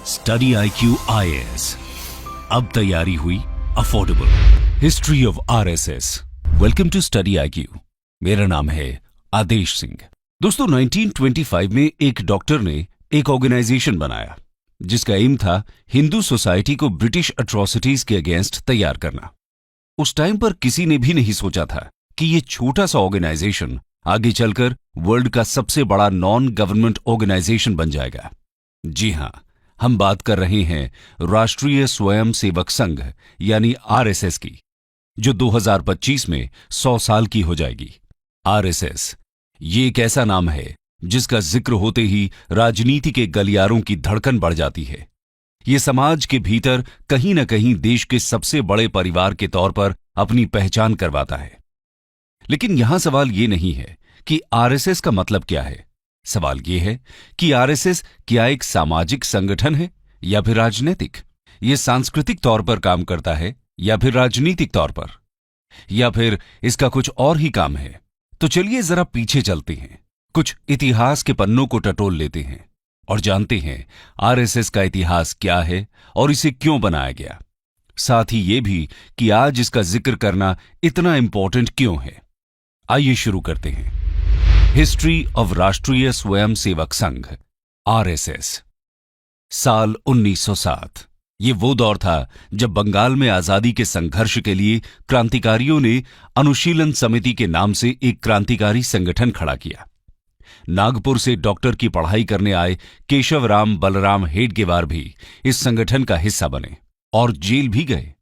Study IQ IAS, अब तैयारी हुई affordable. History of RSS। Welcome to study IQ। मेरा नाम है आदेश सिंह। दोस्तों, 1925 में एक डॉक्टर ने एक ऑर्गेनाइजेशन बनाया जिसका एम था हिंदू सोसाइटी को ब्रिटिश अट्रॉसिटीज के अगेंस्ट तैयार करना। उस टाइम पर किसी ने भी नहीं सोचा था कि ये छोटा सा ऑर्गेनाइजेशन आगे चलकर वर्ल्ड का सबसे बड़ा नॉन गवर्नमेंट ऑर्गेनाइजेशन बन जाएगा। जी हां, हम बात कर रहे हैं राष्ट्रीय स्वयं सेवक संघ यानी RSS की, जो 2025 में 100 साल की हो जाएगी। RSS ये एक ऐसा नाम है जिसका जिक्र होते ही राजनीति के गलियारों की धड़कन बढ़ जाती है। ये समाज के भीतर कहीं न कहीं देश के सबसे बड़े परिवार के तौर पर अपनी पहचान करवाता है। लेकिन यहां सवाल ये नहीं है कि RSS का मतलब क्या है। सवाल यह है कि RSS क्या एक सामाजिक संगठन है या फिर राजनीतिक? यह सांस्कृतिक तौर पर काम करता है या फिर राजनीतिक तौर पर, या फिर इसका कुछ और ही काम है? तो चलिए जरा पीछे चलते हैं, कुछ इतिहास के पन्नों को टटोल लेते हैं और जानते हैं RSS का इतिहास क्या है और इसे क्यों बनाया गया। साथ ही ये भी कि आज इसका जिक्र करना इतना इंपॉर्टेंट क्यों है। आइए शुरू करते हैं। हिस्ट्री ऑफ राष्ट्रीय स्वयं सेवक संघ RSS। साल 1907। ये वो दौर था जब बंगाल में आजादी के संघर्ष के लिए क्रांतिकारियों ने अनुशीलन समिति के नाम से एक क्रांतिकारी संगठन खड़ा किया। नागपुर से डॉक्टर की पढ़ाई करने आए केशवराम बलराम हेडगेवार भी इस संगठन का हिस्सा बने और जेल भी गए।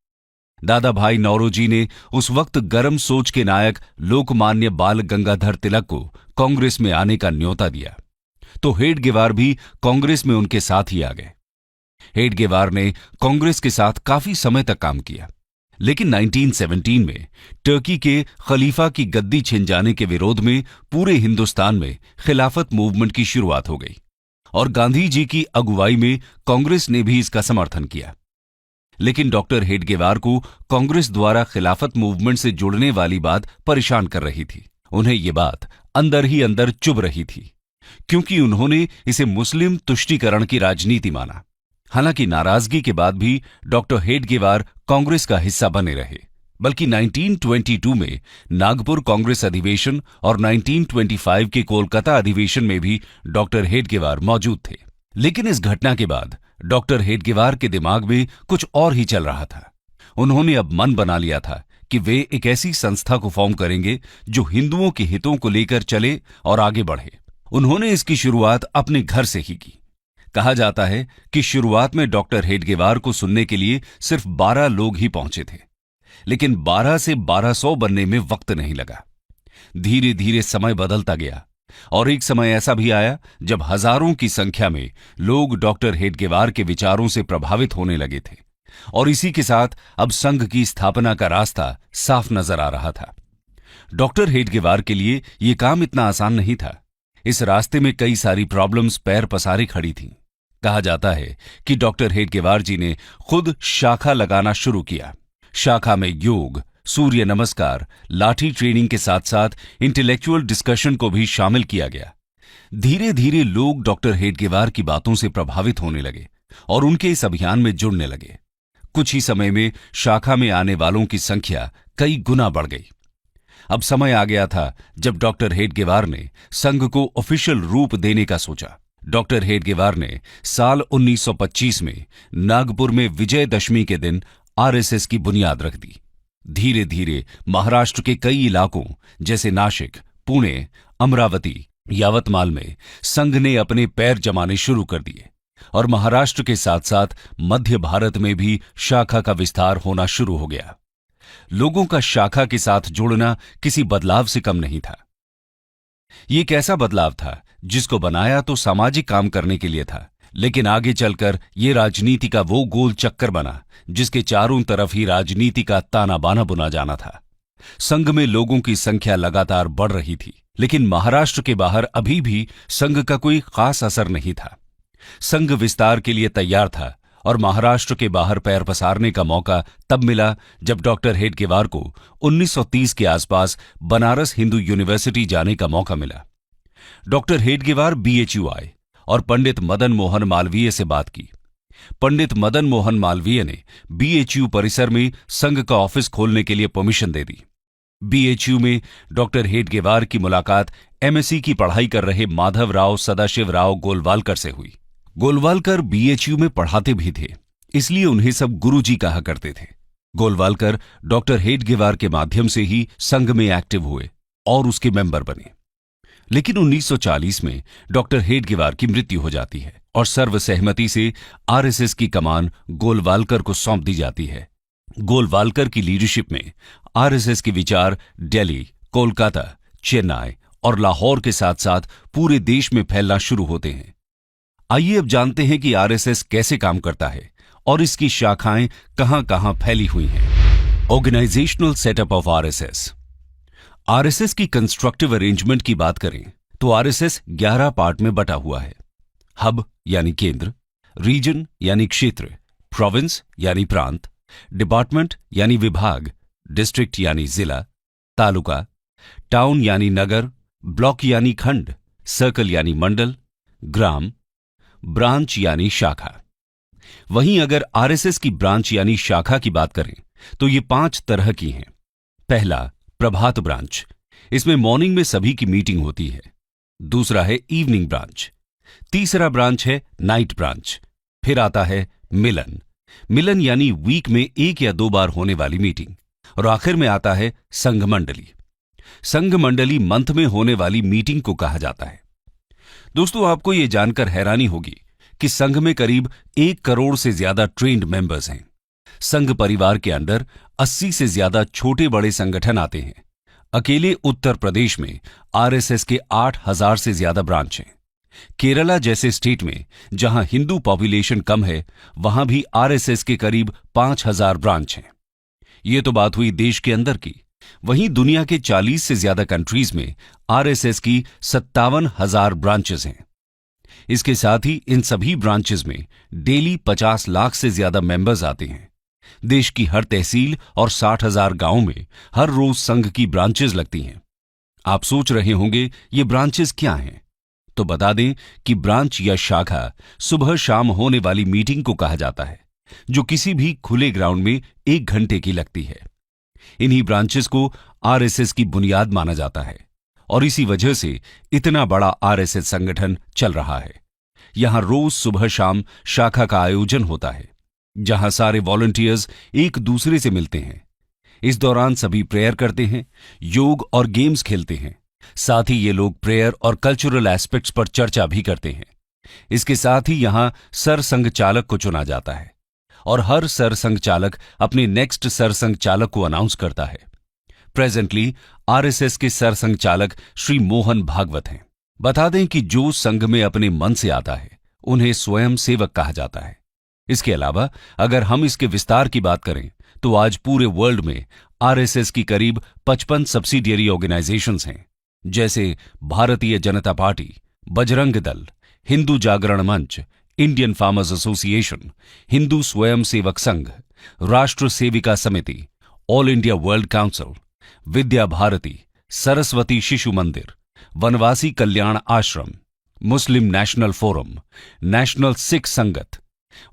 दादा भाई नौरोजी ने उस वक्त गर्म सोच के नायक लोकमान्य बाल गंगाधर तिलक को कांग्रेस में आने का न्योता दिया, तो हेडगेवार भी कांग्रेस में उनके साथ ही आ गए। हेडगेवार ने कांग्रेस के साथ काफी समय तक काम किया, लेकिन 1917 में टर्की के खलीफा की गद्दी छिन जाने के विरोध में पूरे हिंदुस्तान में खिलाफत मूवमेंट की शुरुआत हो गई और गांधी जी की अगुवाई में कांग्रेस ने भी इसका समर्थन किया। लेकिन डॉक्टर हेडगेवार को कांग्रेस द्वारा खिलाफत मूवमेंट से जुड़ने वाली बात परेशान कर रही थी। उन्हें ये बात अंदर ही अंदर चुभ रही थी, क्योंकि उन्होंने इसे मुस्लिम तुष्टीकरण की राजनीति माना। हालांकि नाराजगी के बाद भी डॉक्टर हेडगेवार कांग्रेस का हिस्सा बने रहे, बल्कि 1922 में नागपुर कांग्रेस अधिवेशन और 1925 के कोलकाता अधिवेशन में भी डॉक्टर हेडगेवार मौजूद थे। लेकिन इस घटना के बाद डॉक्टर हेडगेवार के दिमाग में कुछ और ही चल रहा था। उन्होंने अब मन बना लिया था कि वे एक ऐसी संस्था को फॉर्म करेंगे जो हिंदुओं के हितों को लेकर चले और आगे बढ़े। उन्होंने इसकी शुरुआत अपने घर से ही की। कहा जाता है कि शुरुआत में डॉक्टर हेडगेवार को सुनने के लिए सिर्फ 12 लोग ही पहुंचे थे, लेकिन 12 से 1200 बनने में वक्त नहीं लगा। धीरे धीरे समय बदलता गया और एक समय ऐसा भी आया जब हजारों की संख्या में लोग डॉक्टर हेडगेवार के विचारों से प्रभावित होने लगे थे और इसी के साथ अब संघ की स्थापना का रास्ता साफ नजर आ रहा था। डॉक्टर हेडगेवार के लिए यह काम इतना आसान नहीं था। इस रास्ते में कई सारी प्रॉब्लम्स पैर पसारे खड़ी थीं। कहा जाता है कि डॉक्टर हेडगेवार जी ने खुद शाखा लगाना शुरू किया। शाखा में योग, सूर्य नमस्कार, लाठी ट्रेनिंग के साथ साथ इंटेलेक्चुअल डिस्कशन को भी शामिल किया गया। धीरे धीरे लोग डॉक्टर हेडगेवार की बातों से प्रभावित होने लगे और उनके इस अभियान में जुड़ने लगे। कुछ ही समय में शाखा में आने वालों की संख्या कई गुना बढ़ गई। अब समय आ गया था जब डॉक्टर हेडगेवार ने संघ को ऑफिशियल रूप देने का सोचा। डॉक्टर हेडगेवार ने साल 1925 में नागपुर में विजयदशमी के दिन RSS की बुनियाद रख दी। धीरे धीरे महाराष्ट्र के कई इलाकों जैसे नासिक, पुणे, अमरावती, यावतमाल में संघ ने अपने पैर जमाने शुरू कर दिए और महाराष्ट्र के साथ साथ मध्य भारत में भी शाखा का विस्तार होना शुरू हो गया। लोगों का शाखा के साथ जुड़ना किसी बदलाव से कम नहीं था। ये एक ऐसा बदलाव था जिसको बनाया तो सामाजिक काम करने के लिए था, लेकिन आगे चलकर ये राजनीति का वो गोल चक्कर बना जिसके चारों तरफ ही राजनीति का ताना बाना बुना जाना था। संघ में लोगों की संख्या लगातार बढ़ रही थी, लेकिन महाराष्ट्र के बाहर अभी भी संघ का कोई खास असर नहीं था। संघ विस्तार के लिए तैयार था और महाराष्ट्र के बाहर पैर पसारने का मौका तब मिला जब डॉक्टर हेडगेवार को 1930 के आसपास बनारस हिंदू यूनिवर्सिटी जाने का मौका मिला। डॉक्टर हेडगेवार BHU आए और पंडित मदन मोहन मालवीय से बात की। पंडित मदन मोहन मालवीय ने बीएचयू परिसर में संघ का ऑफिस खोलने के लिए परमिशन दे दी। बीएचयू में डॉक्टर हेडगेवार की मुलाकात एमएससी की पढ़ाई कर रहे माधवराव सदाशिवराव गोलवालकर से हुई। गोलवालकर बीएचयू में पढ़ाते भी थे, इसलिए उन्हें सब गुरुजी कहा करते थे। गोलवालकर डॉक्टर हेडगेवार के माध्यम से ही संघ में एक्टिव हुए और उसके मेंबर बने। लेकिन 1940 में डॉक्टर हेडगेवार की मृत्यु हो जाती है और सर्वसहमति से आरएसएस की कमान गोलवालकर को सौंप दी जाती है। गोलवालकर की लीडरशिप में आरएसएस के विचार दिल्ली, कोलकाता, चेन्नई और लाहौर के साथ साथ पूरे देश में फैलना शुरू होते हैं। आइए अब जानते हैं कि आरएसएस कैसे काम करता है और इसकी शाखाएं कहां-कहां फैली हुई हैं। Organisational setup of RSS. RSS की कंस्ट्रक्टिव अरेंजमेंट की बात करें तो आरएसएस 11 पार्ट में बटा हुआ है। हब यानी केंद्र, रीजन यानी क्षेत्र, प्रोविंस यानी प्रांत, डिपार्टमेंट यानी विभाग, डिस्ट्रिक्ट यानी जिला, तालुका, टाउन यानी नगर, ब्लॉक यानी खंड, सर्कल यानी मंडल, ग्राम, ब्रांच यानी शाखा। वहीं अगर आरएसएस की ब्रांच यानी शाखा की बात करें तो ये 5 तरह की हैं। पहला, प्रभात ब्रांच, इसमें मॉर्निंग में सभी की मीटिंग होती है। दूसरा है इवनिंग ब्रांच। तीसरा ब्रांच है नाइट ब्रांच। फिर आता है मिलन, मिलन यानी वीक में 1 या 2 बार होने वाली मीटिंग। और आखिर में आता है संघ मंडली। संघ मंडली मंथ में होने वाली मीटिंग को कहा जाता है। दोस्तों, आपको यह जानकर हैरानी होगी कि संघ में करीब 1 करोड़ से ज्यादा ट्रेन्ड मेंबर्स हैं। संघ परिवार के अंडर 80 से ज्यादा छोटे बड़े संगठन आते हैं। अकेले उत्तर प्रदेश में आरएसएस के 8,000 से ज्यादा ब्रांच हैं। केरला जैसे स्टेट में जहां हिंदू पॉपुलेशन कम है, वहां भी आरएसएस के करीब 5,000 ब्रांच हैं। ये तो बात हुई देश के अंदर की। वहीं दुनिया के 40 से ज्यादा कंट्रीज में आरएसएस की 57,000 ब्रांचेस हैं। इसके साथ ही इन सभी ब्रांचेस में डेली 50 लाख से ज्यादा मेंबर्स आते हैं। देश की हर तहसील और 60,000 गांवों में हर रोज संघ की ब्रांचेस लगती हैं। आप सोच रहे होंगे ये ब्रांचेस क्या हैं? तो बता दें कि ब्रांच या शाखा सुबह शाम होने वाली मीटिंग को कहा जाता है, जो किसी भी खुले ग्राउंड में 1 घंटे की लगती है। इन्हीं ब्रांचेस को आरएसएस की बुनियाद माना जाता है और इसी वजह से इतना बड़ा आरएसएस संगठन चल रहा है। यहां रोज सुबह शाम शाखा का आयोजन होता है, जहां सारे वॉलंटियर्स एक दूसरे से मिलते हैं। इस दौरान सभी प्रेयर करते हैं, योग और गेम्स खेलते हैं। साथ ही ये लोग प्रेयर और कल्चरल एस्पेक्ट्स पर चर्चा भी करते हैं। इसके साथ ही यहां सरसंघ चालक को चुना जाता है और हर सरसंघ चालक अपने नेक्स्ट सरसंघ चालक को अनाउंस करता है। प्रेजेंटली आरएसएस के सरसंघ चालक श्री मोहन भागवत हैं। बता दें कि जो संघ में अपने मन से आता है उन्हें स्वयं सेवक कहा जाता है। इसके अलावा अगर हम इसके विस्तार की बात करें तो आज पूरे वर्ल्ड में आरएसएस की करीब 55 सब्सिडियरी ऑर्गेनाइजेशंस हैं, जैसे भारतीय जनता पार्टी, बजरंग दल, हिंदू जागरण मंच, इंडियन फार्मर्स एसोसिएशन, हिंदू स्वयं सेवक संघ, राष्ट्र सेविका समिति, all India world council, Vidya Bharati, Saraswati Shishu मंदिर, वनवासी कल्याण आश्रम, मुस्लिम नेशनल फोरम, नेशनल सिख संगत,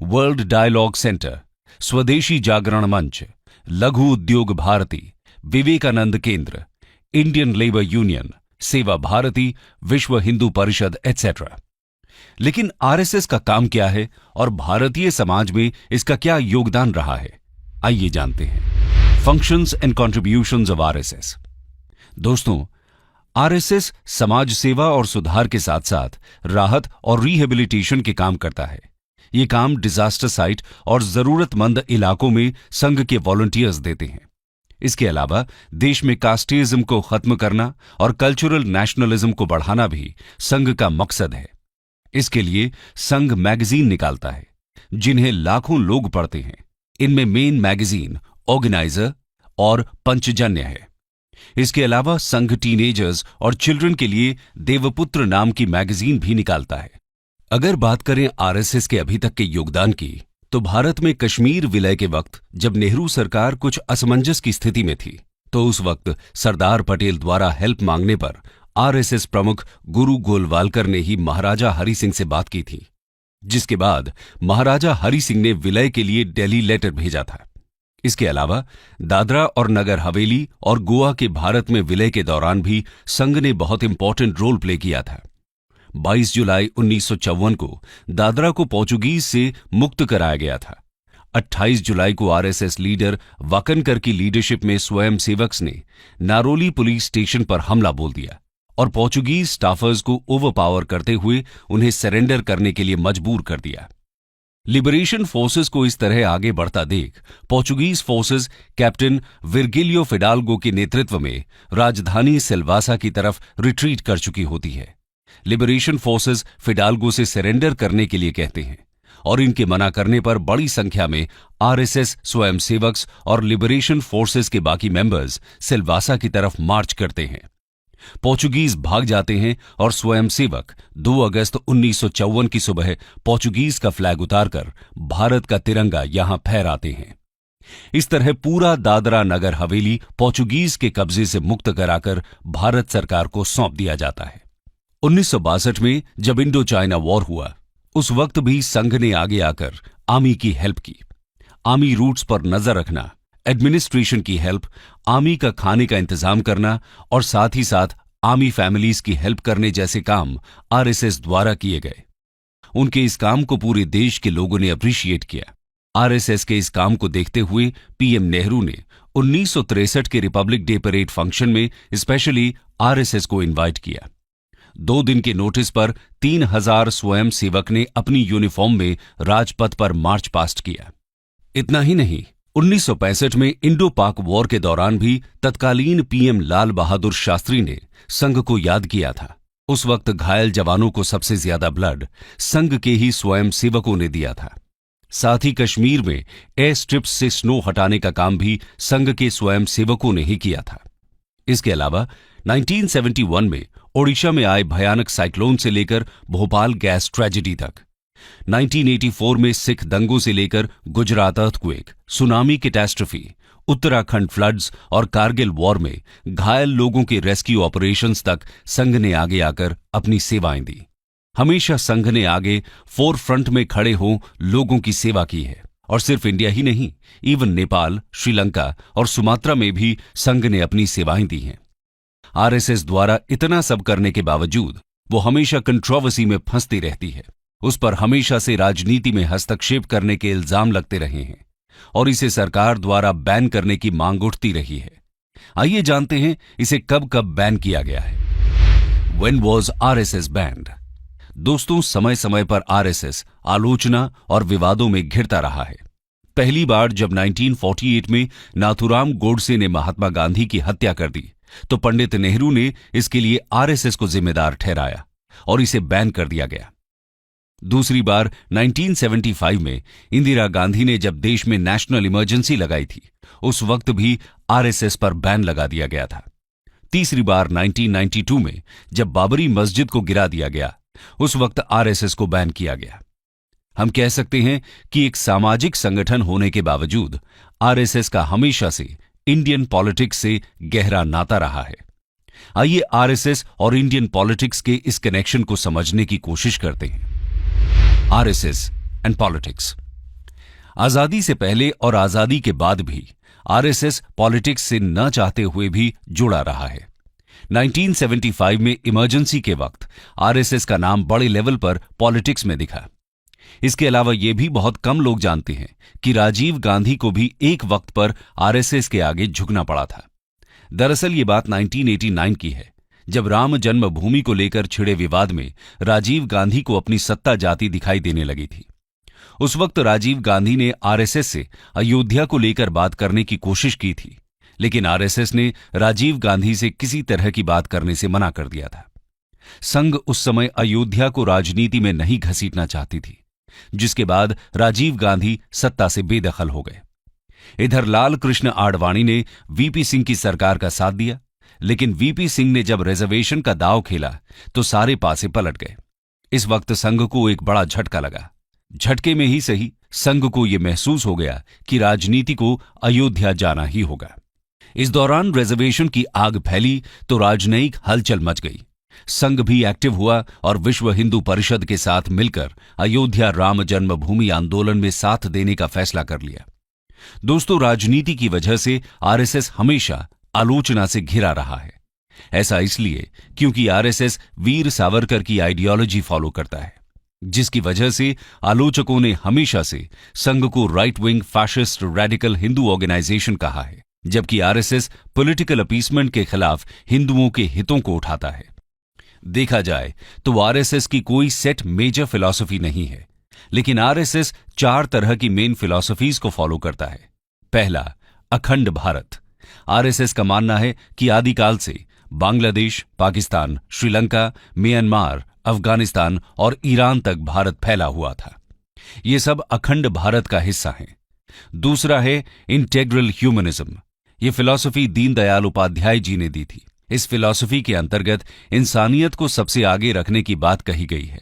वर्ल्ड डायलॉग सेंटर, स्वदेशी जागरण मंच, लघु उद्योग भारती, विवेकानंद केंद्र, इंडियन लेबर यूनियन, सेवा भारती, विश्व हिंदू परिषद एटसेट्रा। लेकिन आरएसएस का काम क्या है और भारतीय समाज में इसका क्या योगदान रहा है, आइए जानते हैं। Functions and contributions of RSS. दोस्तों, आरएसएस समाज सेवा और सुधार के साथ साथ राहत और रिहेबिलिटेशन के काम करता है। ये काम डिजास्टर साइट और जरूरतमंद इलाकों में संघ के वॉलंटियर्स देते हैं। इसके अलावा देश में कास्टिज्म को खत्म करना और कल्चरल नेशनलिज्म को बढ़ाना भी संघ का मकसद है। इसके लिए संघ मैगजीन निकालता है, जिन्हें लाखों लोग पढ़ते हैं। इनमें मेन मैगजीन, ऑर्गेनाइजर और पंचजन्य है। इसके अलावा संघ टीनेजर्स और चिल्ड्रन के लिए देवपुत्र नाम की मैगजीन भी निकालता है। अगर बात करें आरएसएस के अभी तक के योगदान की, तो भारत में कश्मीर विलय के वक्त जब नेहरू सरकार कुछ असमंजस की स्थिति में थी, तो उस वक्त सरदार पटेल द्वारा हेल्प मांगने पर आरएसएस प्रमुख गुरु गोलवालकर ने ही महाराजा हरि सिंह से बात की थी। जिसके बाद महाराजा हरि सिंह ने विलय के लिए दिल्ली लेटर भेजा था। इसके अलावा दादरा और नगर हवेली और गोवा के भारत में विलय के दौरान भी संघ ने बहुत इंपॉर्टेंट रोल प्ले किया था। 22 जुलाई 1954 को दादरा को पोर्चुगीज से मुक्त कराया गया था। 28 जुलाई को आरएसएस लीडर वाकनकर की लीडरशिप में स्वयंसेवक्स ने नारोली पुलिस स्टेशन पर हमला बोल दिया और पोर्चुगीज स्टाफर्स को ओवरपावर करते हुए उन्हें सरेंडर करने के लिए मजबूर कर दिया। लिबरेशन फोर्सेस को इस तरह आगे बढ़ता देख पोर्चुगीज फोर्सेस कैप्टन विर्गिलियो फिडाल्गो के नेतृत्व में राजधानी सिल्वासा की तरफ रिट्रीट कर चुकी होती है। लिबरेशन फोर्सेस फिडाल्गो से सरेंडर करने के लिए कहते हैं और इनके मना करने पर बड़ी संख्या में आरएसएस स्वयंसेवक्स और लिबरेशन फोर्सेस के बाकी मेंबर्स सिल्वासा की तरफ मार्च करते हैं। पोर्चुगीज भाग जाते हैं और स्वयंसेवक 2 अगस्त 1954 की सुबह पोर्चुगीज का फ्लैग उतारकर भारत का तिरंगा यहां फहराते हैं। इस तरह पूरा दादरा नगर हवेली पोर्चुगीज के कब्जे से मुक्त कराकर भारत सरकार को सौंप दिया जाता है। 1962 में जब इंडो चाइना वॉर हुआ, उस वक्त भी संघ ने आगे आकर आर्मी की हेल्प की। आर्मी रूट्स पर नजर रखना, एडमिनिस्ट्रेशन की हेल्प, आर्मी का खाने का इंतजाम करना और साथ ही साथ आर्मी फैमिलीज की हेल्प करने जैसे काम आरएसएस द्वारा किए गए। उनके इस काम को पूरे देश के लोगों ने अप्रिशिएट किया। आरएसएस के इस काम को देखते हुए पीएम नेहरू ने 1963 के रिपब्लिक डे परेड फंक्शन में स्पेशली आरएसएस को इनवाइट किया। 2 दिन के नोटिस पर 3000 स्वयं सेवक ने अपनी यूनिफॉर्म में राजपथ पर मार्च पास्ट किया। इतना ही नहीं, 1965 में इंडो पाक वॉर के दौरान भी तत्कालीन पीएम लाल बहादुर शास्त्री ने संघ को याद किया था। उस वक्त घायल जवानों को सबसे ज्यादा ब्लड संघ के ही स्वयं सेवकों ने दिया था। साथ ही कश्मीर में एयर स्ट्रिप्स से स्नो हटाने का काम भी संघ के स्वयं सेवकों ने ही किया था। इसके अलावा 1971 में ओडिशा में आए भयानक साइक्लोन से लेकर भोपाल गैस ट्रेजेडी तक, 1984 में सिख दंगों से लेकर Gujarat earthquake, tsunami catastrophe, Uttarakhand floods और कारगिल वॉर में घायल लोगों के रेस्क्यू ऑपरेशंस तक संघ ने आगे आकर अपनी सेवाएं दी। हमेशा संघ ने आगे फोर फ्रंट में खड़े हो लोगों की सेवा की है और सिर्फ इंडिया ही नहीं, इवन नेपाल, श्रीलंका और सुमात्रा में भी संघ ने अपनी सेवाएं दी हैं। आरएसएस द्वारा इतना सब करने के बावजूद वो हमेशा कंट्रोवर्सी में फंसती रहती है। उस पर हमेशा से राजनीति में हस्तक्षेप करने के इल्जाम लगते रहे हैं और इसे सरकार द्वारा बैन करने की मांग उठती रही है। आइए जानते हैं इसे कब कब बैन किया गया है। When was RSS banned? दोस्तों, समय समय पर आरएसएस आलोचना और विवादों में घिरता रहा है। पहली बार जब 1948 में नाथुराम गोडसे ने महात्मा गांधी की हत्या कर दी तो पंडित नेहरू ने इसके लिए आरएसएस को जिम्मेदार ठहराया और इसे बैन कर दिया गया। दूसरी बार 1975 में इंदिरा गांधी ने जब देश में नेशनल इमरजेंसी लगाई थी, उस वक्त भी आरएसएस पर बैन लगा दिया गया था। तीसरी बार 1992 में जब बाबरी मस्जिद को गिरा दिया गया, उस वक्त आरएसएस को बैन किया गया। हम कह सकते हैं कि एक सामाजिक संगठन होने के बावजूद आरएसएस का हमेशा से इंडियन पॉलिटिक्स से गहरा नाता रहा है। आइए आरएसएस और इंडियन पॉलिटिक्स के इस कनेक्शन को समझने की कोशिश करते हैं। RSS and politics. आजादी से पहले और आजादी के बाद भी आरएसएस पॉलिटिक्स से न चाहते हुए भी जुड़ा रहा है। 1975 में इमरजेंसी के वक्त आरएसएस का नाम बड़े लेवल पर पॉलिटिक्स में दिखा। इसके अलावा यह भी बहुत कम लोग जानते हैं कि राजीव गांधी को भी एक वक्त पर आरएसएस के आगे झुकना पड़ा था। दरअसल ये बात 1989 की है, जब राम जन्मभूमि को लेकर छिड़े विवाद में राजीव गांधी को अपनी सत्ता जाती दिखाई देने लगी थी। उस वक्त राजीव गांधी ने आरएसएस से अयोध्या को लेकर बात करने की कोशिश की थी, लेकिन आरएसएस ने राजीव गांधी से किसी तरह की बात करने से मना कर दिया था। संघ उस समय अयोध्या को राजनीति में नहीं घसीटना चाहती थी, जिसके बाद राजीव गांधी सत्ता से बेदखल हो गए। इधर लाल कृष्ण आडवाणी ने वीपी सिंह की सरकार का साथ दिया, लेकिन वीपी सिंह ने जब रिजर्वेशन का दांव खेला तो सारे पासे पलट गए। इस वक्त संघ को एक बड़ा झटका लगा। झटके में ही सही, संघ को यह महसूस हो गया कि राजनीति को अयोध्या जाना ही होगा। इस दौरान रिजर्वेशन की आग फैली तो राजनयिक हलचल मच गई। संघ भी एक्टिव हुआ और विश्व हिंदू परिषद के साथ मिलकर अयोध्या राम जन्मभूमि आंदोलन में साथ देने का फैसला कर लिया। दोस्तों, राजनीति की वजह से आरएसएस हमेशा आलोचना से घिरा रहा है। ऐसा इसलिए क्योंकि आरएसएस वीर सावरकर की आइडियोलॉजी फॉलो करता है, जिसकी वजह से आलोचकों ने हमेशा से संघ को right wing fascist radical Hindu organisation कहा है, जबकि आरएसएस पॉलिटिकल अपीसमेंट के खिलाफ हिंदुओं के हितों को उठाता है। देखा जाए तो आरएसएस की कोई सेट मेजर फिलॉसफी नहीं है, लेकिन आरएसएस 4 तरह की मेन फिलॉसफीज को फॉलो करता है। पहला, अखंड भारत। आरएसएस का मानना है कि आदिकाल से बांग्लादेश, पाकिस्तान, श्रीलंका, म्यांमार, अफगानिस्तान और ईरान तक भारत फैला हुआ था। ये सब अखंड भारत का हिस्सा हैं। दूसरा है इंटेग्रल ह्यूमनिज्म। ये फिलॉसफी दीनदयाल उपाध्याय जी ने दी थी। इस फिलॉसफी के अंतर्गत इंसानियत को सबसे आगे रखने की बात कही गई है।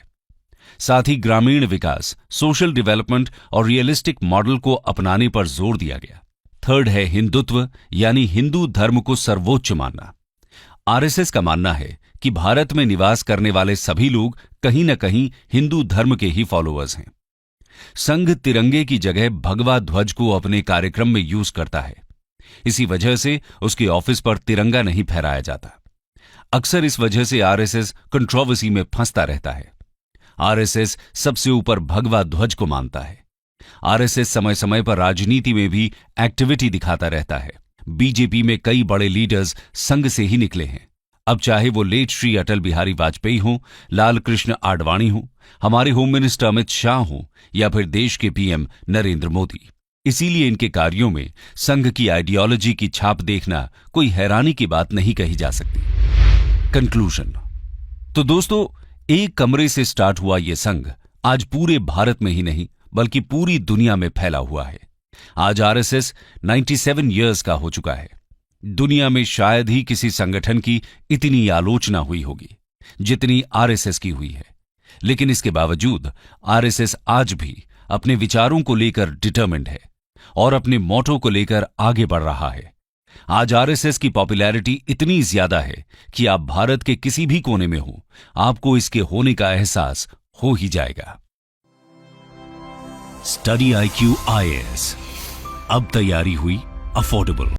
साथ ही ग्रामीण विकास, सोशल डेवलपमेंट और रियलिस्टिक मॉडल को अपनाने पर जोर दिया गया। थर्ड है हिंदुत्व, यानी हिंदू धर्म को सर्वोच्च मानना। आरएसएस का मानना है कि भारत में निवास करने वाले सभी लोग कहीं न कहीं हिंदू धर्म के ही फॉलोअर्स हैं। संघ तिरंगे की जगह भगवा ध्वज को अपने कार्यक्रम में यूज करता है। इसी वजह से उसके ऑफिस पर तिरंगा नहीं फहराया जाता। अक्सर इस वजह से आरएसएस कंट्रोवर्सी में फंसता रहता है। आरएसएस सबसे ऊपर भगवा ध्वज को मानता है। आरएसएस समय समय पर राजनीति में भी एक्टिविटी दिखाता रहता है। बीजेपी में कई बड़े लीडर्स संघ से ही निकले हैं। अब चाहे वो लेट श्री अटल बिहारी वाजपेयी हों, लाल कृष्ण आडवाणी हों, हमारे होम मिनिस्टर अमित शाह हों या फिर देश के पीएम नरेंद्र मोदी। इसीलिए इनके कार्यों में संघ की आइडियोलॉजी की छाप देखना कोई हैरानी की बात नहीं कही जा सकती। कंक्लूजन। तो दोस्तों, एक कमरे से स्टार्ट हुआ यह संघ आज पूरे भारत में ही नहीं बल्कि पूरी दुनिया में फैला हुआ है। आज आरएसएस 97 इयर्स का हो चुका है। दुनिया में शायद ही किसी संगठन की इतनी आलोचना हुई होगी जितनी आरएसएस की हुई है, लेकिन इसके बावजूद आरएसएस आज भी अपने विचारों को लेकर डिटरमिन्ड है और अपने मोटो को लेकर आगे बढ़ रहा है। आज आरएसएस की पॉपुलैरिटी इतनी ज्यादा है कि आप भारत के किसी भी कोने में हो, आपको इसके होने का एहसास हो ही जाएगा। स्टडी IQ IAS, अब तैयारी हुई अफोर्डेबल।